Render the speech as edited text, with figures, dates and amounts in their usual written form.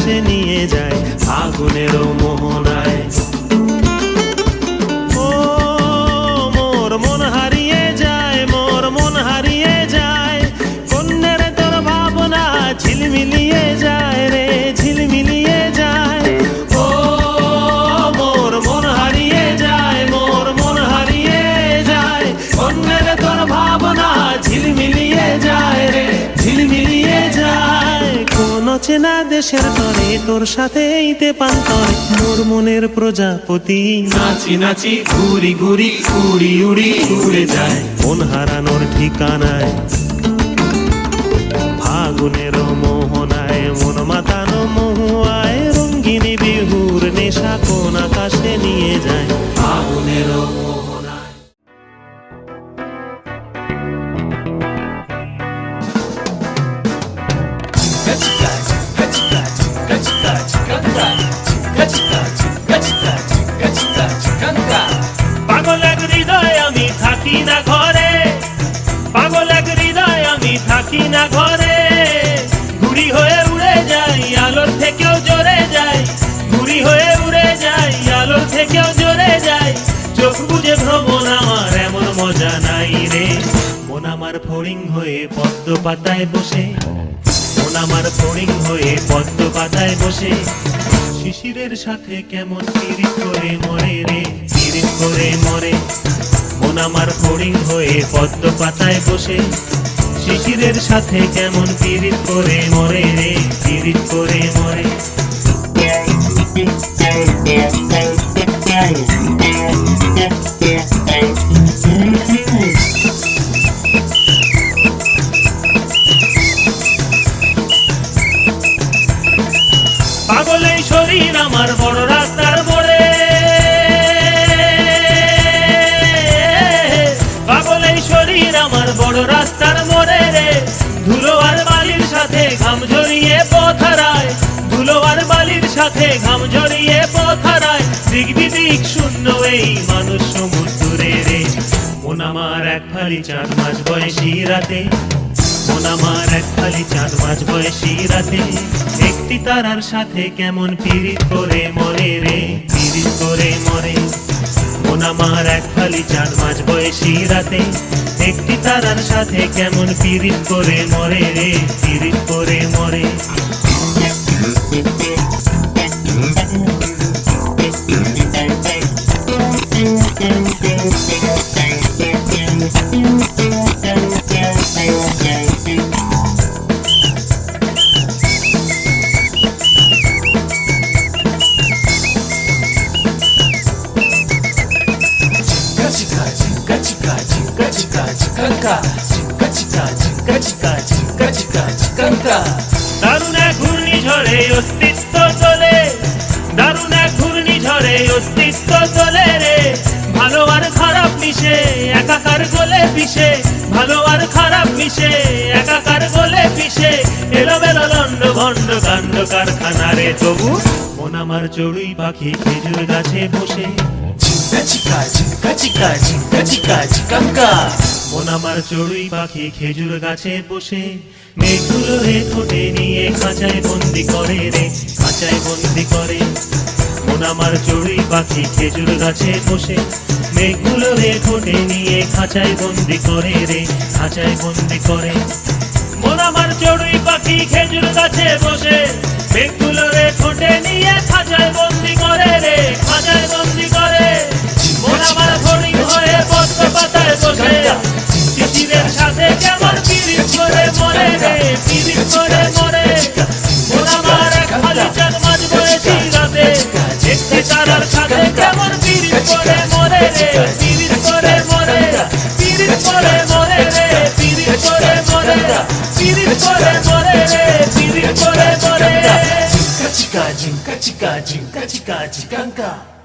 আকাশে নিয়ে যায় ফাগুনেরও মোহনায়। ও মোর মন হারিয়ে যায়, মোর মন হারিয়ে যায়, কন্যের তোর ভাবনা ঝিলমিলিয়ে যায় রে, ঝিলমিলিয়ে যায়। ও মোর মন হারিয়ে যায়, মোর মন হারিয়ে যায়, কন্যের তোর ভাবনা ঝিলমিলিয়ে যায় রে, ঝিলমিলিয়ে যায়। কোন চেনা দেশের তরে তোর সাথে এইতে পান্তরে মোর মনের প্রজাপতি নাচি নাচি ঘুরি ঘুরি উড়ি উড়ি উড়ে যায় মন হারানোর ঠিকানায়। ফাগুনের মোহনায় মন মাতানো মহুয়ায় রঙ্গিনী বিহুর নেশা কোন আকাশে নিয়ে যায় ফাগুনের মোহনায়। পাগল এক হৃদয় আমি থাকি না ঘরে, পাগল এক হৃদয় আমি থাকি না ঘরে, ঘুড়ি হয়ে উড়ে যাই আলোর থেকেও জোরে যাই, ঘুড়ি হয়ে উড়ে যাই আলোর থেকেও জোরে যাই। চোখ বুঝে ভ্রমণ আমার এমন মজা নাই রে, মন আমার ফড়িং হয়ে পদ্ম পাতায় বসে, মন আমার ফড়িং হয়ে পদ্ম পাতায় বসে, শিশিরের সাথে কেমন পিরিত করে মরে রে, পিরিত করে মরে। মন আমার ফড়িং হয়ে পদ্ম পাতায় বসে, শিশিরের সাথে কেমন পিরিত করে মরে রে, পিরিত করে মরে। পাগল এই শরীর আমার বড় রাস্তার মোড়ে, পাগল এই শরীর আমার বড় রাস্তার মোড়ে রে, ধুলো আর বালির সাথে ঘাম ঝরিয়ে পথ হারায়, ধুলো আর বালির সাথে ঘাম ঝরিয়ে পথ হারায়। দিক বিদিক শূন্য এই মানুষ সমুদ্রে রে, মন আমার এক ফালি চাঁদ মাঝ বয়সী রাতে, মন আমার এক ফালি চাঁদ মাঝ বয়সী রাতে, একটি তারার সাথে কেমন পিরিত করে মরে রে, পিরিত করে মরে। মন আমার এক ফালি চাঁদ মাঝ বয়সী রাতে, একটি তারার সাথে কেমন পিরিত করে মরে রে, পিরিত করে মরে। দারুণ এক ঘূর্ণিঝড়ে অস্তিত্ব চলে, দারুণ এক ঘূর্ণিঝড়ে অস্তিত্ব চলে রে, ভালো আর খারাপ মিশে একাকার গলে পিষে, ভালো আর খারাপ মিশে একাকার গলে পিষে, এলোমেলো লন্ড ভন্ড কাণ্ড কারখানা রে। তবু মন আমার চড়ুই পাখি খেজুর গাছে বসে, মন আমার চড়ুই পাখি খেজুর গাছে বসে, মেঘগুলো রে ঠোঁটে নিয়ে খাঁচায় বন্দি করে রে, খাঁচায় বন্দি করে। মন আমার চড়ুই পাখি খেজুর গাছে বসে, মেঘগুলো রে ঠোঁটে নিয়ে খাঁচায় বন্দি করে রে, খাঁচায় বন্দি করে। মন আমার চড়ুই পাখি খেজুর গাছে বসে, মেঘগুলো রে ঠোঁটে নিয়ে খাঁচায় বন্দি করে রে, খাঁচায় বন্দি করে। মন আমার ফড়িং হয়ে পদ্ম পাতায় বসে, শিশিরের সাথে কেমন পিরিত করে মরে রে, পিরিত করে মরে। মন আমার এক ফালি চাঁদ মাঝ বয়সী রাতে, একটি তারার সাথে কেমন পিরিত করে মরে রে, পিরিত করে মরে, পিরিত করে মরে রে, পিরিত করে মরে, পিরিত করে মরে রে, পিরিত করে মরে। Jinka chika jinka chika jinka chika chikanka.